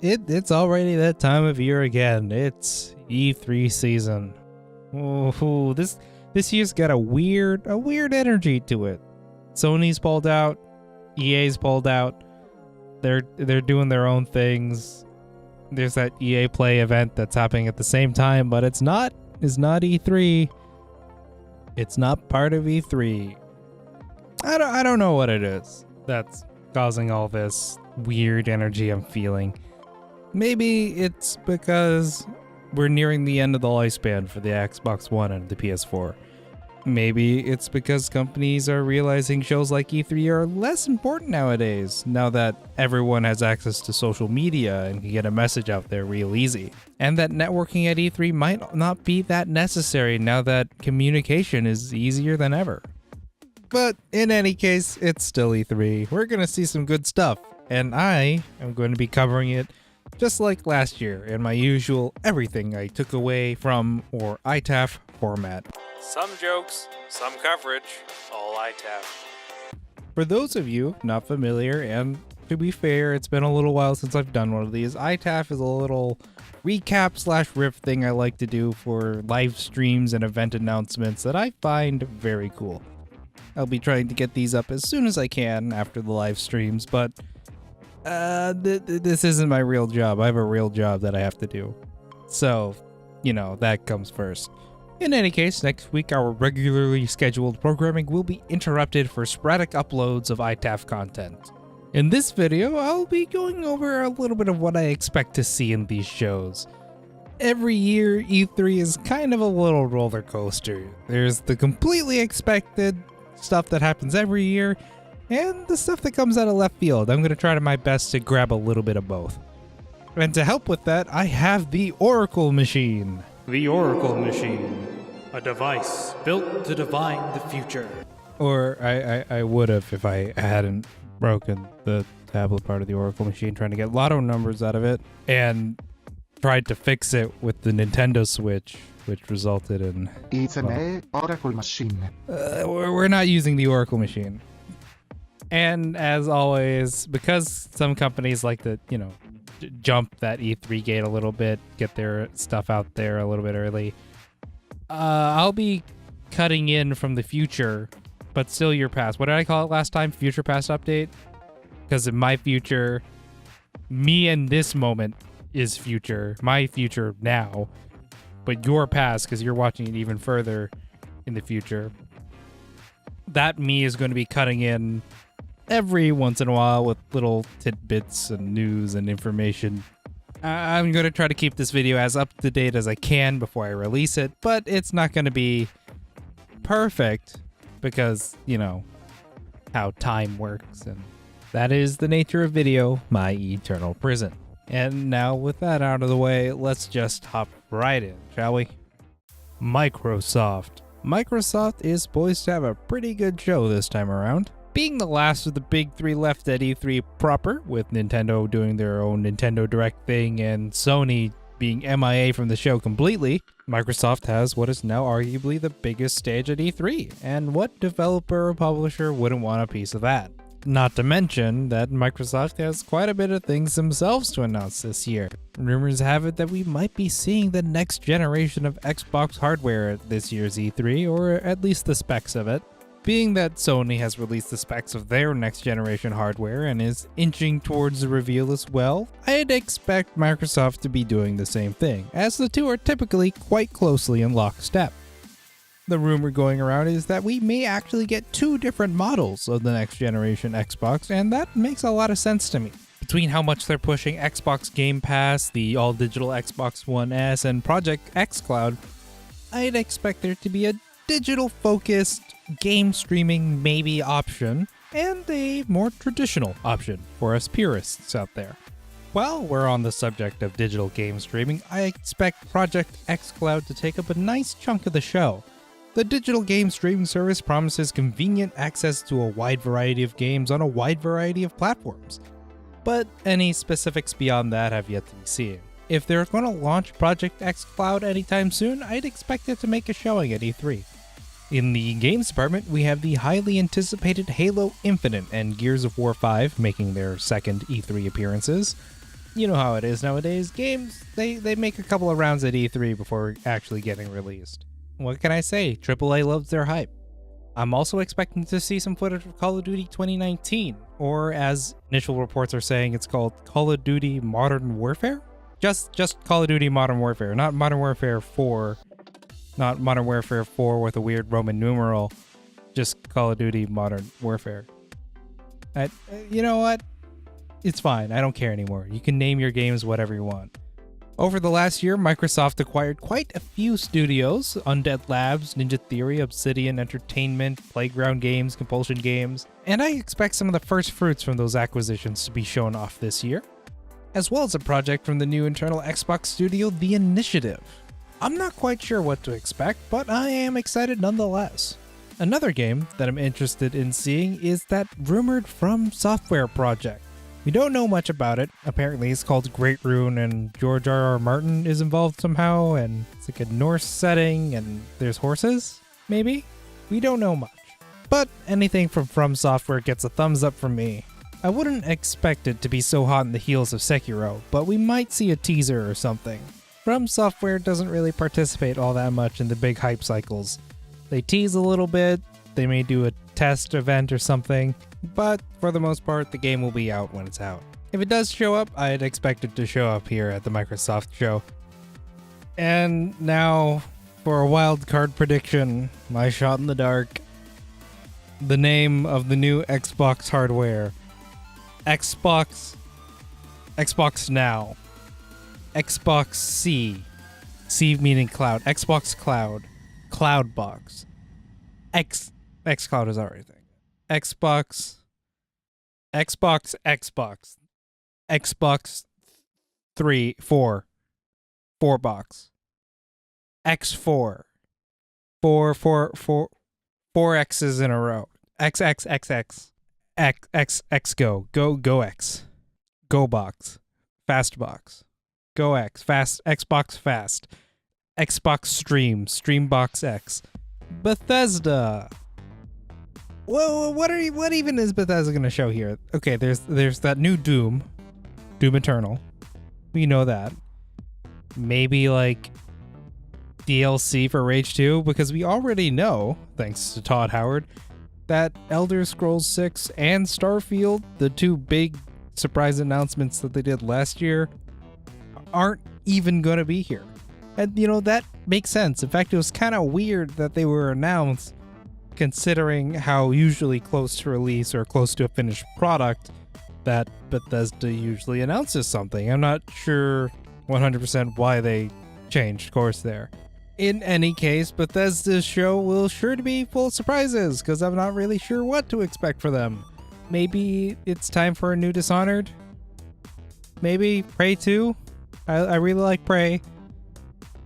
It's already that time of year again. It's E3 season. Ooh, this year's got a weird energy to it. Sony's pulled out, EA's pulled out. They're doing their own things. There's that EA Play event that's happening at the same time, but it's not E3. It's not part of E3. I don't know what it is that's causing all this weird energy I'm feeling. Maybe it's because we're nearing the end of the lifespan for the Xbox One and the PS4. Maybe it's because companies are realizing shows like E3 are less important nowadays, now that everyone has access to social media and can get a message out there real easy. And that networking at E3 might not be that necessary now that communication is easier than ever. But in any case, it's still E3. We're going to see some good stuff, and I am going to be covering it just like last year in my usual everything I took away from or ITAF format. Some jokes, some coverage, all ITAF. For those of you not familiar, and to be fair, it's been a little while since I've done one of these, ITAF is a little recap/riff thing I like to do for live streams and event announcements that I find very cool. I'll be trying to get these up as soon as I can after the live streams, but this isn't my real job. I have a real job that I have to do. So, that comes first. In any case, next week our regularly scheduled programming will be interrupted for sporadic uploads of ITAF content. In this video, I'll be going over a little bit of what I expect to see in these shows. Every year, E3 is kind of a little roller coaster. There's the completely expected stuff that happens every year, and the stuff that comes out of left field. I'm going to try my best to grab a little bit of both. And to help with that, I have the Oracle Machine. The Oracle Machine, a device built to divine the future. Or I would have if I hadn't broken the tablet part of the Oracle Machine trying to get lotto numbers out of it and tried to fix it with the Nintendo Switch, which resulted in... It's an Oracle Machine. We're not using the Oracle Machine. And as always, because some companies like to, jump that E3 gate a little bit, get their stuff out there a little bit early, I'll be cutting in from the future, but still your past. What did I call it last time? Future past update? Because in my future, me in this moment is future. My future now. But your past, because you're watching it even further in the future. That me is going to be cutting in every once in a while with little tidbits and news and information. I'm going to try to keep this video as up to date as I can before I release it, but it's not going to be perfect because, how time works, and that is the nature of video, my eternal prison. And now with that out of the way, let's just hop right in, shall we? Microsoft. Microsoft is poised to have a pretty good show this time around. Being the last of the big three left at E3 proper, with Nintendo doing their own Nintendo Direct thing and Sony being MIA from the show completely, Microsoft has what is now arguably the biggest stage at E3, and what developer or publisher wouldn't want a piece of that? Not to mention that Microsoft has quite a bit of things themselves to announce this year. Rumors have it that we might be seeing the next generation of Xbox hardware at this year's E3, or at least the specs of it. Being that Sony has released the specs of their next generation hardware and is inching towards the reveal as well, I'd expect Microsoft to be doing the same thing, as the two are typically quite closely in lockstep. The rumor going around is that we may actually get two different models of the next generation Xbox, and that makes a lot of sense to me. Between how much they're pushing Xbox Game Pass, the all-digital Xbox One S, and Project xCloud, I'd expect there to be a digital-focused game streaming maybe option, and a more traditional option for us purists out there. While we're on the subject of digital game streaming, I expect Project xCloud to take up a nice chunk of the show. The digital game streaming service promises convenient access to a wide variety of games on a wide variety of platforms, but any specifics beyond that have yet to be seen. If they're going to launch Project xCloud anytime soon, I'd expect it to make a showing at E3. In the games department, we have the highly anticipated Halo Infinite and Gears of War 5 making their second E3 appearances. You know how it is nowadays. Games, they make a couple of rounds at E3 before actually getting released. What can I say? AAA loves their hype. I'm also expecting to see some footage of Call of Duty 2019, or as initial reports are saying, it's called Call of Duty Modern Warfare? Just Call of Duty Modern Warfare, not Modern Warfare 4. Not Modern Warfare 4 with a weird Roman numeral. Just Call of Duty Modern Warfare. You know what? It's fine. I don't care anymore. You can name your games whatever you want. Over the last year, Microsoft acquired quite a few studios: Undead Labs, Ninja Theory, Obsidian Entertainment, Playground Games, Compulsion Games, and I expect some of the first fruits from those acquisitions to be shown off this year, as well as a project from the new internal Xbox studio, The Initiative. I'm not quite sure what to expect, but I am excited nonetheless. Another game that I'm interested in seeing is that rumored From Software project. We don't know much about it. Apparently it's called Great Rune and George R.R. Martin is involved somehow, and it's like a Norse setting and there's horses, maybe? We don't know much. But anything from Software gets a thumbs up from me. I wouldn't expect it to be so hot in the heels of Sekiro, but we might see a teaser or something. From Software doesn't really participate all that much in the big hype cycles. They tease a little bit, they may do a test event or something, but for the most part, the game will be out when it's out. If it does show up, I'd expect it to show up here at the Microsoft show. And now, for a wild card prediction, my shot in the dark. The name of the new Xbox hardware. Xbox Now. Xbox C. C meaning cloud. Xbox Cloud. Cloudbox. xCloud is already a thing. Xbox 3, 4 box. X4. 4 X's in a row. XXXX. X Go X. Go box. Fast box. Go X. Fast Xbox Fast. Xbox Stream Box X. Bethesda. Well, what even is Bethesda gonna show here? Okay, there's that new Doom Eternal. We know that. Maybe like DLC for Rage 2, because we already know, thanks to Todd Howard, that Elder Scrolls 6 and Starfield, the two big surprise announcements that they did last year, aren't even gonna be here. And you know, that makes sense. In fact, it was kind of weird that they were announced, considering how usually close to release or close to a finished product that Bethesda usually announces something. I'm not sure 100% why they changed course there. In any case, Bethesda's show will sure to be full of surprises, because I'm not really sure what to expect for them. Maybe it's time for a new Dishonored? Maybe Prey 2? I really like Prey.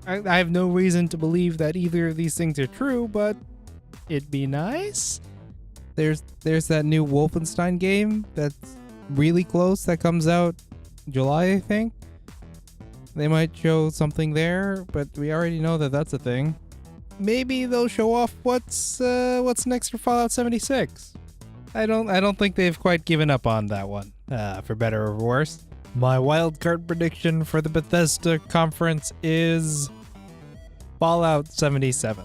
I have no reason to believe that either of these things are true, but it'd be nice. There's that new Wolfenstein game that's really close that comes out July, I think. They might show something there, but we already know that that's a thing. Maybe they'll show off what's next for Fallout 76. I don't think they've quite given up on that one, for better or worse. My wildcard prediction for the Bethesda conference is Fallout 77.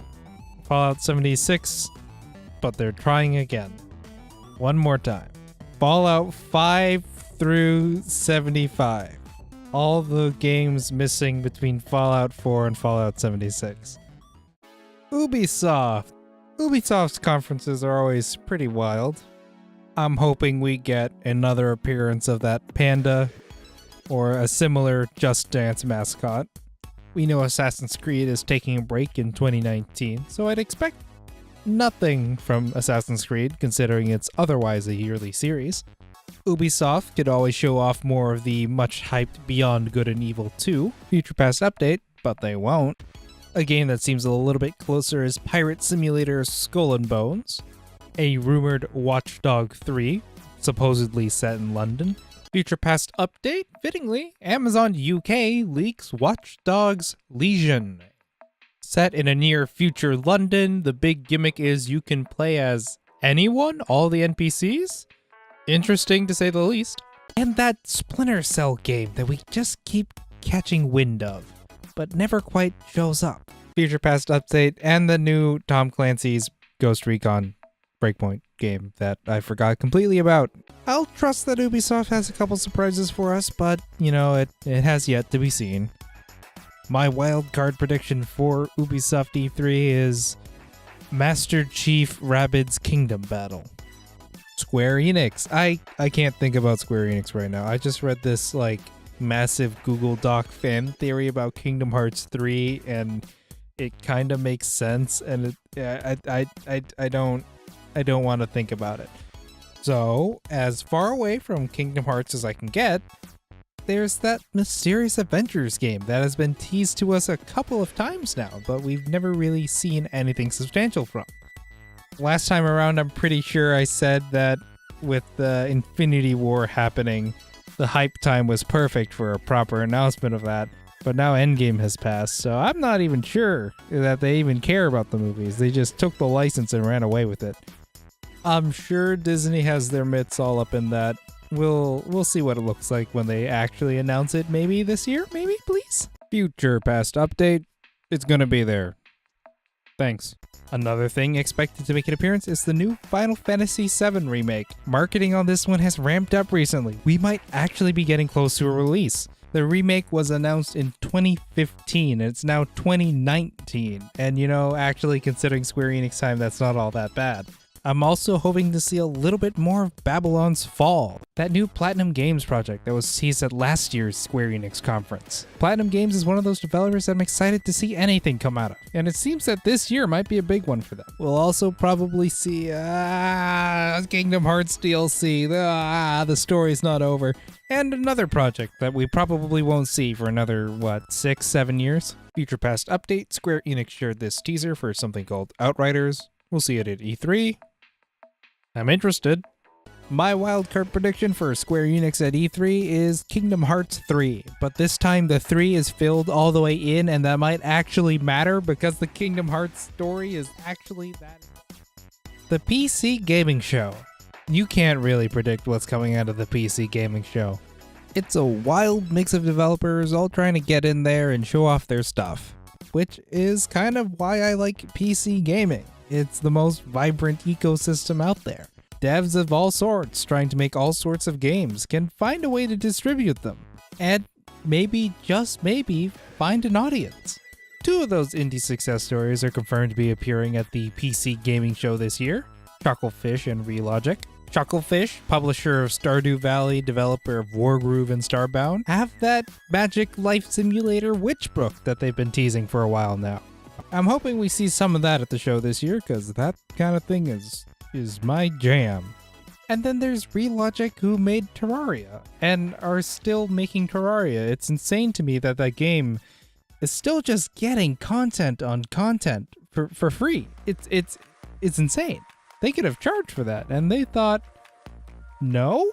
Fallout 76, but they're trying again. One more time. Fallout 5 through 75. All the games missing between Fallout 4 and Fallout 76. Ubisoft. Ubisoft's conferences are always pretty wild. I'm hoping we get another appearance of that panda or a similar Just Dance mascot. We know Assassin's Creed is taking a break in 2019, so I'd expect nothing from Assassin's Creed, considering it's otherwise a yearly series. Ubisoft could always show off more of the much-hyped Beyond Good and Evil 2 Future Past update, but they won't. A game that seems a little bit closer is Pirate Simulator Skull and Bones, a rumored Watch Dogs 3, supposedly set in London. Future Past update, fittingly, Amazon UK leaks Watch Dogs Legion. Set in a near future London, the big gimmick is you can play as anyone, all the NPCs? Interesting to say the least. And that Splinter Cell game that we just keep catching wind of, but never quite shows up. Future Past update and the new Tom Clancy's Ghost Recon Breakpoint game that I forgot completely about. I'll trust that Ubisoft has a couple surprises for us, but, you know, it has yet to be seen. My wild card prediction for Ubisoft E3 is Master Chief Rabbids Kingdom Battle. Square Enix. I can't think about Square Enix right now. I just read this, like, massive Google Doc fan theory about Kingdom Hearts 3, and it kind of makes sense, and I don't want to think about it. So, as far away from Kingdom Hearts as I can get, there's that Mysterious Adventures game that has been teased to us a couple of times now, but we've never really seen anything substantial from. Last time around, I'm pretty sure I said that with the Infinity War happening, the hype time was perfect for a proper announcement of that. But now Endgame has passed, so I'm not even sure that they even care about the movies. They just took the license and ran away with it. I'm sure Disney has their mitts all up in that. We'll see what it looks like when they actually announce it, maybe this year, maybe, please? Future Past update, it's gonna be there. Thanks. Another thing expected to make an appearance is the new Final Fantasy VII remake. Marketing on this one has ramped up recently. We might actually be getting close to a release. The remake was announced in 2015, and it's now 2019. And you know, actually considering Square Enix time, that's not all that bad. I'm also hoping to see a little bit more of Babylon's Fall, that new Platinum Games project that was teased at last year's Square Enix conference. Platinum Games is one of those developers that I'm excited to see anything come out of, and it seems that this year might be a big one for them. We'll also probably see Kingdom Hearts DLC, the story's not over, and another project that we probably won't see for another, 6-7 years? Future Past update, Square Enix shared this teaser for something called Outriders. We'll see it at E3. I'm interested. My wildcard prediction for Square Enix at E3 is Kingdom Hearts 3, but this time the 3 is filled all the way in, and that might actually matter because the Kingdom Hearts story is actually that. The PC Gaming Show. You can't really predict what's coming out of the PC Gaming Show. It's a wild mix of developers all trying to get in there and show off their stuff, which is kind of why I like PC gaming. It's the most vibrant ecosystem out there. Devs of all sorts trying to make all sorts of games can find a way to distribute them, and maybe, just maybe, find an audience. 2 of those indie success stories are confirmed to be appearing at the PC Gaming Show this year, Chucklefish and Relogic. Chucklefish, publisher of Stardew Valley, developer of Wargroove and Starbound, have that magic life simulator Witchbrook that they've been teasing for a while now. I'm hoping we see some of that at the show this year, because that kind of thing is my jam. And then there's Relogic, who made Terraria, and are still making Terraria. It's insane to me that that game is still just getting content on content for free. It's insane. They could have charged for that, and they thought, no?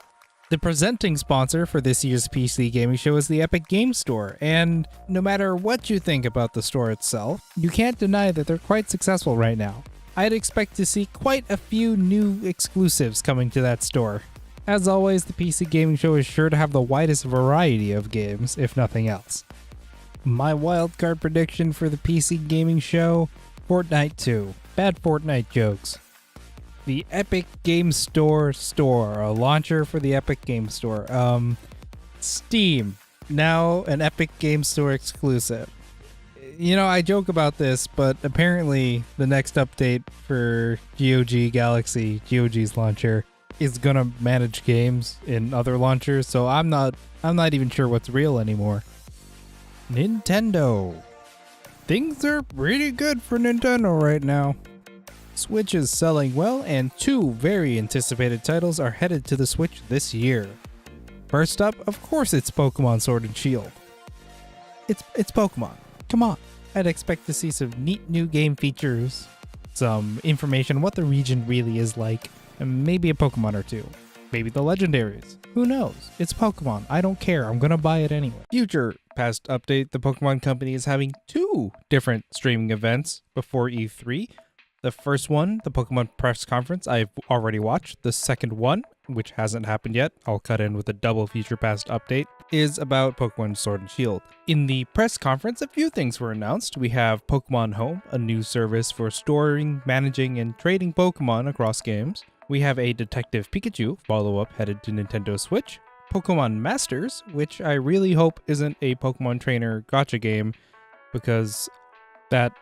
The presenting sponsor for this year's PC Gaming Show is the Epic Games Store, and no matter what you think about the store itself, you can't deny that they're quite successful right now. I'd expect to see quite a few new exclusives coming to that store. As always, the PC Gaming Show is sure to have the widest variety of games, if nothing else. My wildcard prediction for the PC Gaming Show, Fortnite 2. Bad Fortnite jokes. The Epic Games Store, a launcher for the Epic Games Store. Steam, now an Epic Games Store exclusive. You know, I joke about this, but apparently the next update for GOG Galaxy, GOG's launcher, is gonna manage games in other launchers, so I'm not even sure what's real anymore. Nintendo. Things are pretty good for Nintendo right now. Switch is selling well, and 2 very anticipated titles are headed to the Switch this year. First up, of course, it's Pokemon Sword and Shield. It's Pokemon. Come on. I'd expect to see some neat new game features, some information on what the region really is like, and maybe a Pokemon or 2. Maybe the legendaries. Who knows? It's Pokemon. I don't care. I'm gonna buy it anyway. Future Past update, the Pokemon Company is having 2 different streaming events before E3. The first one, the Pokemon press conference, I've already watched. The second one, which hasn't happened yet, I'll cut in with a double Future Past update, is about Pokemon Sword and Shield. In the press conference, a few things were announced. We have Pokemon Home, a new service for storing, managing, and trading Pokemon across games. We have a Detective Pikachu follow-up headed to Nintendo Switch. Pokemon Masters, which I really hope isn't a Pokemon Trainer gacha game, because that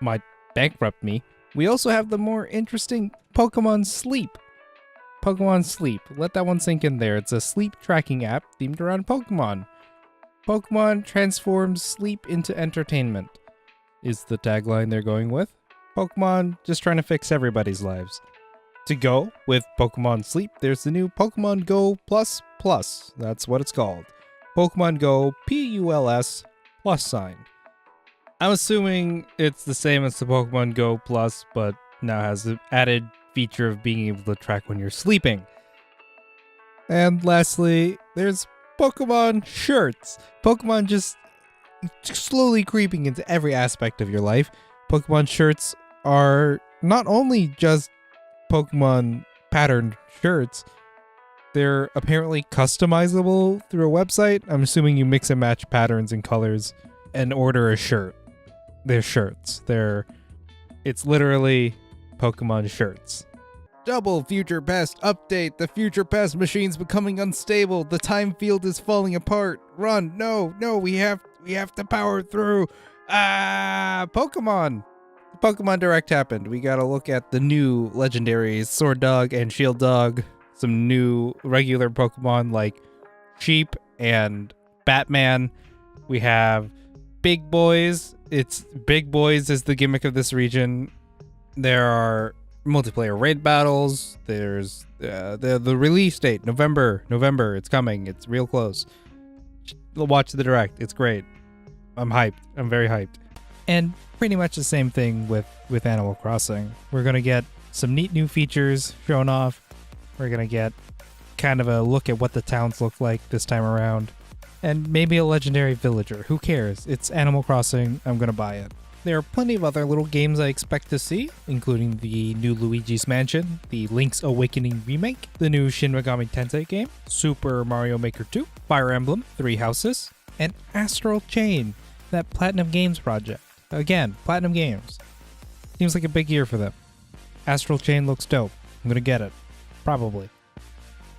might bankrupt me. We also have the more interesting Pokemon Sleep. Pokemon Sleep. Let that one sink in there. It's a sleep tracking app themed around Pokemon. Pokemon transforms sleep into entertainment, is the tagline they're going with. Pokemon just trying to fix everybody's lives. To go with Pokemon Sleep, there's the new Pokemon Go Plus Plus. That's what it's called. Pokemon Go PULS plus sign. I'm assuming it's the same as the Pokemon Go Plus, but now has the added feature of being able to track when you're sleeping. And lastly, there's Pokemon shirts. Pokemon just slowly creeping into every aspect of your life. Pokemon shirts are not only just Pokemon patterned shirts, they're apparently customizable through a website. I'm assuming you mix and match patterns and colors and order a shirt. They're shirts. It's literally Pokemon shirts. Double Future Past update. The Future Past machine's becoming unstable. The time field is falling apart. Run. No, we have to power through. Pokemon. The Pokemon Direct happened. We got to look at the new legendaries, Sword Dog and Shield Dog. Some new regular Pokemon like Sheep and Batman. We have Big Boys. It's Big Boys is the gimmick of this region. There are multiplayer raid battles. There's the release date, November. It's coming. It's real close. Watch the Direct. It's great. I'm hyped. I'm very hyped. And pretty much the same thing with Animal Crossing. We're going to get some neat new features shown off. We're going to get kind of a look at what the towns look like this time around. And maybe a legendary villager. Who cares? It's Animal Crossing. I'm going to buy it. There are plenty of other little games I expect to see, including the new Luigi's Mansion, the Link's Awakening remake, the new Shin Megami Tensei game, Super Mario Maker 2, Fire Emblem, 3 Houses, and Astral Chain, that Platinum Games project. Again, Platinum Games. Seems like a big year for them. Astral Chain looks dope. I'm going to get it. Probably.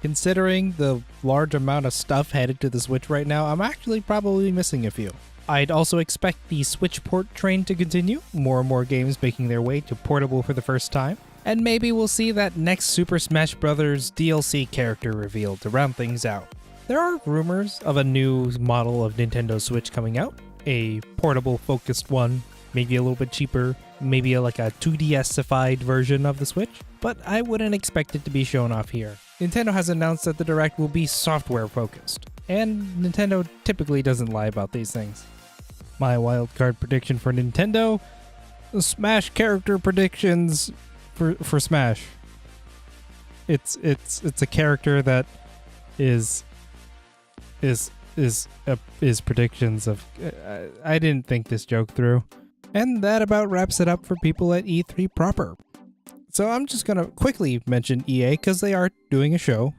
Considering the large amount of stuff headed to the Switch right now, I'm actually probably missing a few. I'd also expect the Switch port train to continue, more and more games making their way to portable for the first time, and maybe we'll see that next Super Smash Bros. DLC character revealed to round things out. There are rumors of a new model of Nintendo Switch coming out, a portable focused one, maybe a little bit cheaper, maybe like a 2DS-ified version of the Switch, but I wouldn't expect it to be shown off here. Nintendo has announced that the Direct will be software focused, and Nintendo typically doesn't lie about these things. My wildcard prediction for Nintendo, the Smash character predictions for Smash. It's a character that is predictions of. I didn't think this joke through, and that about wraps it up for people at E3 proper. So I'm just gonna quickly mention EA because they are doing a show.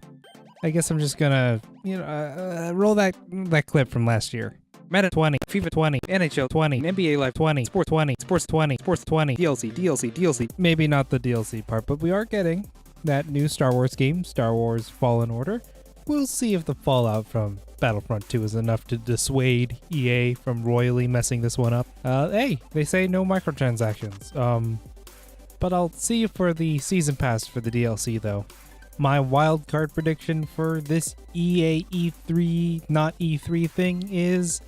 I guess I'm just gonna roll that clip from last year. Meta 20, FIFA 20, NHL 20, NBA Live 20, Sports 20, Sports 20, Sports 20, DLC. Maybe not the DLC part, but we are getting that new Star Wars game, Star Wars Fallen Order. We'll see if the fallout from Battlefront 2 is enough to dissuade EA from royally messing this one up. Hey, they say no microtransactions. But I'll see you for the season pass for the DLC though. My wildcard prediction for this EA E3 not E3 thing is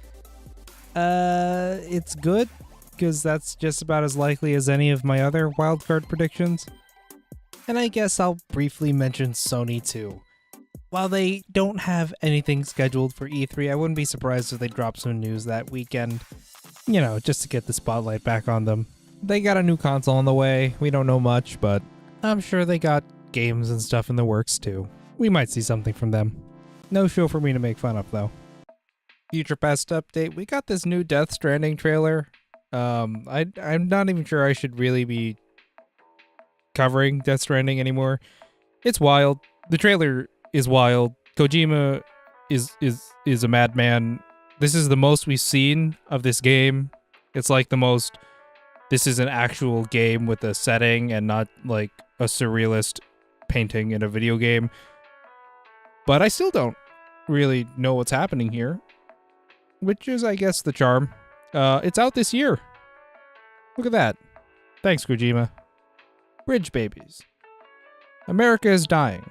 it's good, because that's just about as likely as any of my other wildcard predictions. And I guess I'll briefly mention Sony too. While they don't have anything scheduled for E3, I wouldn't be surprised if they drop some news that weekend, just to get the spotlight back on them. They got a new console on the way. We don't know much, but I'm sure they got games and stuff in the works too. We might see something from them. No show for me to make fun of though. Future Past update. We got this new Death Stranding trailer. I'm not even sure I should really be covering Death Stranding anymore. It's wild. The trailer is wild. Kojima is a madman. This is the most we've seen of this game. It's like the most, this is an actual game with a setting and not like a surrealist painting in a video game. But I still don't really know what's happening here, which is, I guess, the charm. It's out this year. Look at that. Thanks, Kojima. Bridge babies. America is dying.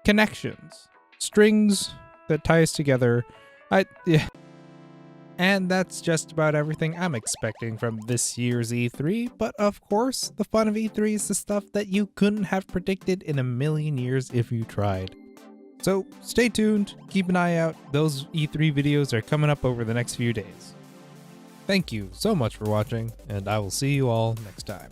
Connections. Strings that tie us together. Yeah. And that's just about everything I'm expecting from this year's E3, but of course, the fun of E3 is the stuff that you couldn't have predicted in a million years if you tried. So stay tuned, keep an eye out, those E3 videos are coming up over the next few days. Thank you so much for watching, and I will see you all next time.